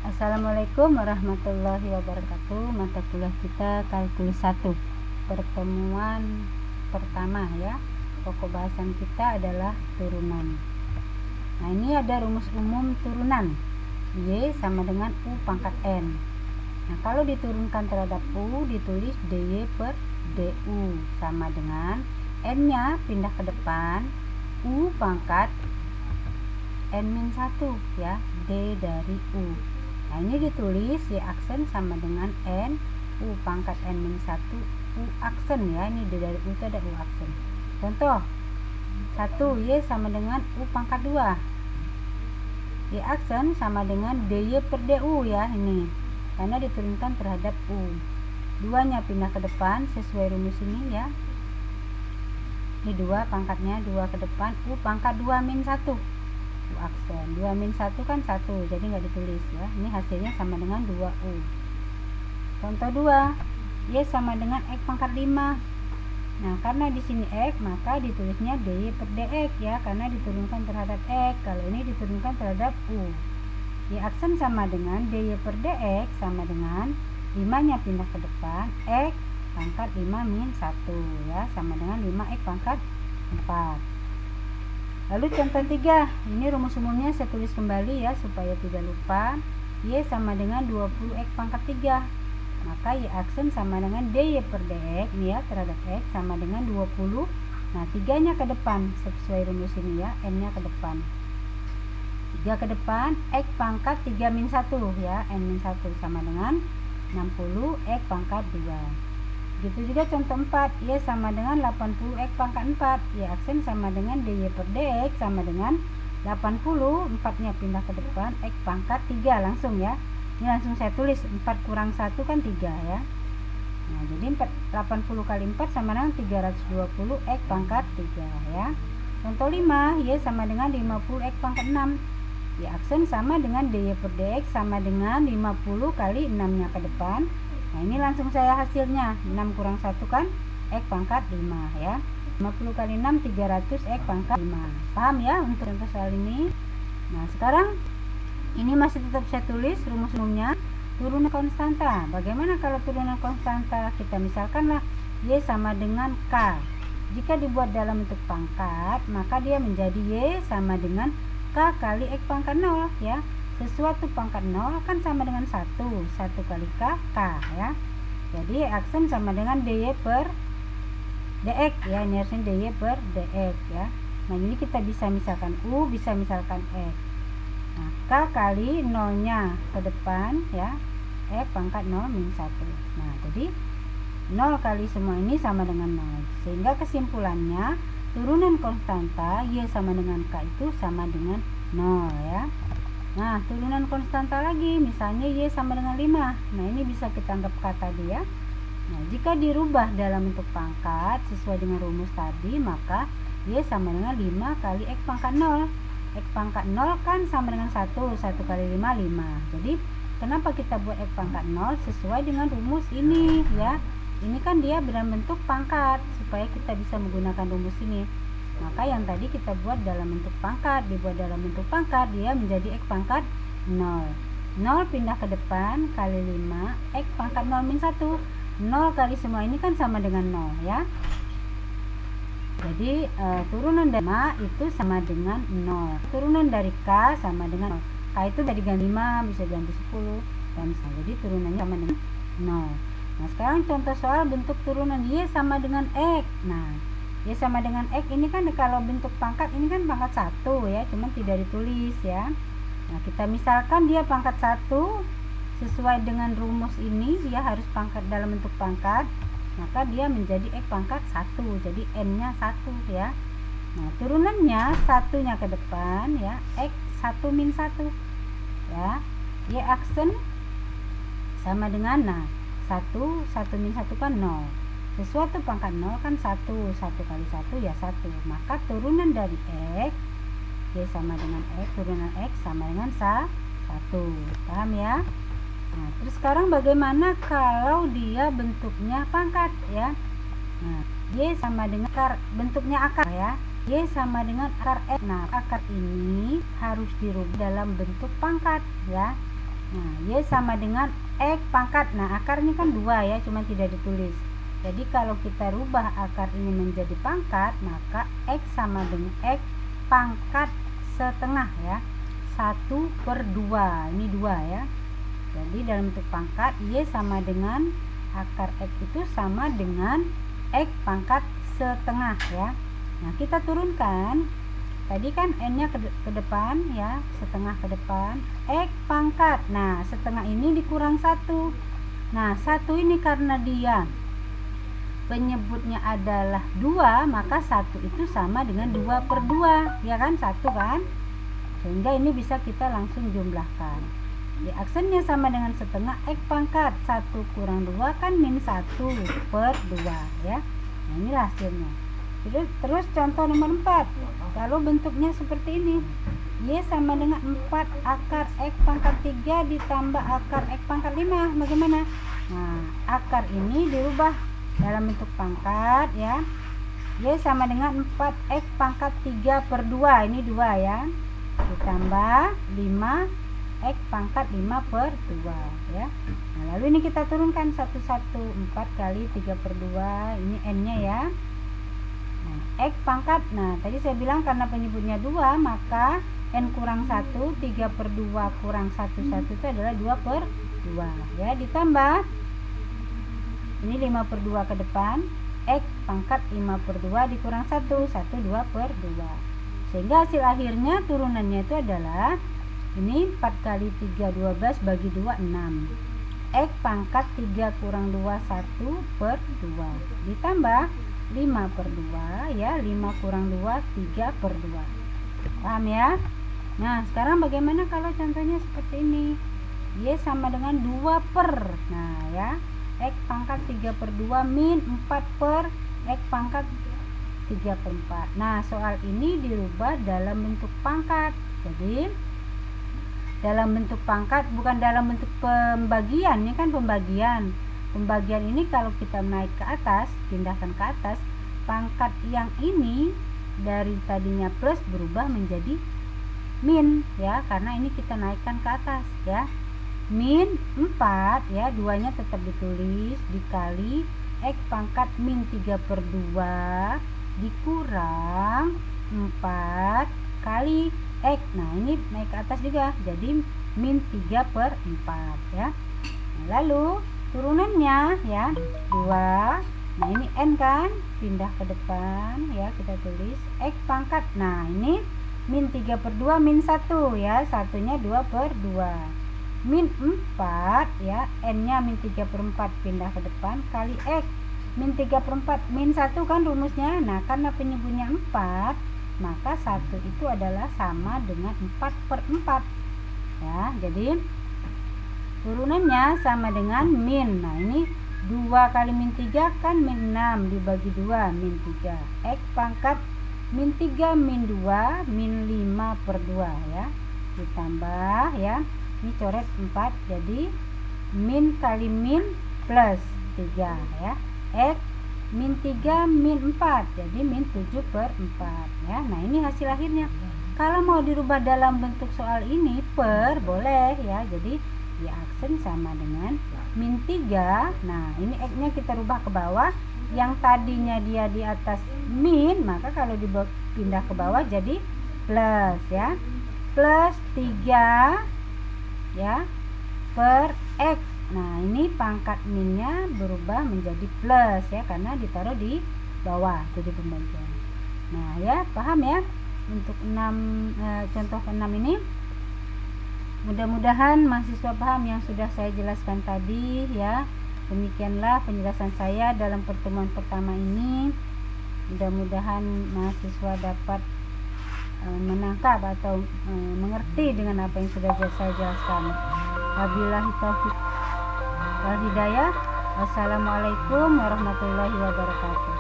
Assalamualaikum warahmatullahi wabarakatuh. Mata kuliah kita kalkulus 1 pertemuan pertama ya. Pokok bahasan kita adalah turunan. Nah, ini ada rumus umum turunan. Y sama dengan U pangkat N. Nah, kalau diturunkan terhadap U ditulis dy per du sama dengan N nya pindah ke depan, U pangkat N-1 ya, D dari U. Nah, ini ditulis Y aksen sama dengan N U pangkat N-1 U aksen ya. Ini D dari U itu ada U aksen. Contoh 1, Y sama dengan U pangkat 2. Y aksen sama dengan dy per du ya, ini karena diturunkan terhadap U. 2 nya pindah ke depan sesuai rumus ini ya. Ini 2 pangkatnya, 2 ke depan, U pangkat 2 min 1 U aksen. 2 min 1 kan 1, jadi nggak ditulis ya. Ini hasilnya sama dengan 2U. Contoh 2, Y sama dengan X pangkat 5. Nah, karena di sini X, maka ditulisnya dy per dx ya, karena diturunkan terhadap X. Kalau ini diturunkan terhadap U. Y aksen sama dengan dy per dx sama dengan 5 nya pindah ke depan, X pangkat 5 min 1 ya, sama dengan 5X pangkat 4. Lalu contoh 3, ini rumus umumnya saya tulis kembali ya supaya tidak lupa. Y sama dengan 20X pangkat 3. Maka Y aksen sama dengan dy per dx nih ya, terhadap X sama dengan 20. Nah, 3 nya ke depan sesuai rumus ini ya, N nya ke depan. 3 ke depan, X pangkat 3 min 1 ya, N min 1 sama dengan 60 X pangkat 2. Begitu juga contoh 4, Y sama dengan 80 X pangkat 4. Y aksen sama dengan dy per dx sama dengan 80, 4 nya pindah ke depan, X pangkat 3 langsung ya. Ini langsung saya tulis 4 kurang 1 kan 3 ya. Nah, jadi 80 kali 4 sama dengan 320 X pangkat 3 ya. Contoh 5, Y sama dengan 50 X pangkat 6. Y aksen sama dengan dy per dx sama dengan 50 kali 6 nya ke depan. Nah, ini langsung saya hasilnya 6 kurang 1 kan X pangkat 5 ya. 50 kali 6 300 X pangkat 5. Paham ya untuk contoh soal ini? Nah, sekarang ini masih tetap saya tulis rumus umumnya turunan konstanta. Bagaimana kalau turunan konstanta? Kita misalkanlah Y sama dengan K. Jika dibuat dalam bentuk pangkat, maka dia menjadi Y sama dengan K kali X pangkat 0 ya. Sesuatu pangkat 0 kan sama dengan 1 kali K ya. Jadi aksen sama dengan dy per dx ya. Ini harusnya dy per dx ya. Nah, ini kita bisa misalkan U, bisa misalkan X. Nah, K kali 0 nya ke depan ya, X pangkat 0 min 1. Nah, jadi 0 kali semua ini sama dengan 0. Sehingga kesimpulannya turunan konstanta Y sama dengan K itu sama dengan 0 ya. Nah, turunan konstanta lagi, misalnya Y sama dengan 5. Nah, ini bisa kita anggap K tadi ya. Nah, jika dirubah dalam bentuk pangkat sesuai dengan rumus tadi, maka Y sama dengan 5 kali X pangkat 0. X pangkat 0 kan sama dengan 1 kali 5, 5. Jadi, kenapa kita buat X pangkat 0 sesuai dengan rumus ini ya. Ini kan dia dalam bentuk pangkat, supaya kita bisa menggunakan rumus ini. Maka yang tadi kita buat dalam bentuk pangkat, dibuat dalam bentuk pangkat, dia menjadi X pangkat 0. 0 pindah ke depan kali 5, X pangkat 0 min 1. 0 kali semua ini kan sama dengan 0 ya. Jadi turunan dari 5 itu sama dengan 0. Turunan dari K sama dengan 0. K itu bisa diganti 5, bisa diganti 10 dan jadi turunannya sama dengan 0. Nah, sekarang contoh soal bentuk turunan Y sama dengan X. Nah, Y sama dengan X ini kan kalau bentuk pangkat ini kan pangkat 1 ya, cuman tidak ditulis ya. Nah, kita misalkan dia pangkat 1 sesuai dengan rumus ini, dia harus pangkat dalam bentuk pangkat, maka dia menjadi X pangkat 1, jadi N nya 1 ya. Nah, turunannya 1 nya ke depan ya, X 1 min 1 ya. Y aksen sama dengan 1 min 1 kan 0. Sesuatu pangkat 0 kan 1 kali 1 ya 1. Maka turunan dari X, Y sama dengan X, turunan X sama dengan 1. Paham ya? Nah, terus sekarang bagaimana kalau dia bentuknya pangkat ya. Nah, Y sama dengan bentuknya akar ya. Y sama dengan akar X. Nah, akar ini harus dirubah dalam bentuk pangkat ya. Nah, Y sama dengan X pangkat. Nah, akar ini kan 2 ya, cuma tidak ditulis. Jadi kalau kita rubah akar ini menjadi pangkat, maka X sama dengan X pangkat setengah ya. 1/2. Ini 2 ya. Jadi dalam bentuk pangkat, Y sama dengan akar X itu sama dengan X pangkat setengah ya. Nah, kita turunkan. Tadi kan N-nya ke depan ya, setengah ke depan, X pangkat. Nah, setengah ini dikurang 1. Nah, 1 ini karena dia penyebutnya adalah 2, maka 1 itu sama dengan 2/2, ya kan? 1 kan? Sehingga ini bisa kita langsung jumlahkan. Di aksennya sama dengan setengah X pangkat. 1 kurang 2 kan min 1/2 ya. Nah, inilah hasilnya. Terus contoh nomor 4. Kalau bentuknya seperti ini, Y sama dengan 4 akar X pangkat 3 ditambah akar X pangkat 5. Bagaimana? Nah, akar ini dirubah dalam bentuk pangkat ya. Y sama dengan 4 X pangkat 3/2. Ini 2 ya. Ditambah 5 X pangkat 5/2 ya. Nah, lalu ini kita turunkan satu-satu. 4 kali 3/2. Ini N-nya ya. Nah, X pangkat, nah tadi saya bilang karena penyebutnya 2, maka N kurang 1, 3/2 kurang 1 itu adalah 2/2 ya. Ditambah ini 5/2 ke depan, X pangkat 5/2 dikurang 1, 2/2. Sehingga hasil akhirnya turunannya itu adalah ini 4 kali 3 12 bagi 2 6. X pangkat 3 kurang 2 1/2 ditambah 5/2 ya, 5 kurang 2 3/2. Paham ya? Nah, sekarang bagaimana kalau contohnya seperti ini? Y sama dengan 2 per. Nah, ya. X pangkat 3/2 min 4 per X pangkat 3/4. Nah, soal ini dirubah dalam bentuk pangkat. Jadi, dalam bentuk pangkat, bukan dalam bentuk pembagian. Ini kan pembagian. Pembagian ini kalau kita naik ke atas, pindahkan ke atas, pangkat yang ini dari tadinya plus berubah menjadi min ya, karena ini kita naikkan ke atas ya. Min 4 ya, 2-nya tetap ditulis, dikali X pangkat min 3/2 dikurang 4 kali X. Nah, ini naik ke atas juga, jadi min 3/4 ya. Nah, lalu turunannya ya 2. Nah, ini N kan, pindah ke depan ya, kita tulis X pangkat. Nah, ini min 3/2 min 1 ya, satunya 2/2. Min 4 ya, N-nya min 3/4 pindah ke depan kali X. Min 3/4 min 1 kan rumusnya. Nah, karena penyebutnya 4, maka 1 itu adalah sama dengan 4/4 ya. Jadi turunannya sama dengan min. Nah, ini 2 kali min 3 kan min 6 dibagi 2 min 3. X pangkat min 3 min 2 min 5/2 ya. Ditambah ya, ini coret 4, jadi min kali min plus 3 ya. X min 3 min 4, jadi min 7/4 ya. Nah, ini hasil akhirnya. Kalau mau dirubah dalam bentuk soal ini per, boleh ya. Jadi di aksen sama dengan min 3. Nah, ini X-nya kita rubah ke bawah. Yang tadinya dia di atas min, maka kalau dipindah ke bawah jadi plus ya. Plus 3 ya per X. Nah, ini pangkat minnya berubah menjadi plus ya, karena ditaruh di bawah, jadi pembagian. Nah, ya, paham ya untuk contoh ke-6 ini. Mudah-mudahan mahasiswa paham yang sudah saya jelaskan tadi ya. Demikianlah penjelasan saya dalam pertemuan pertama ini. Mudah-mudahan mahasiswa dapat menangkap atau mengerti dengan apa yang sudah saya jelaskan. Wabillahi taufiq wal hidayah. Wassalamualaikum warahmatullahi wabarakatuh.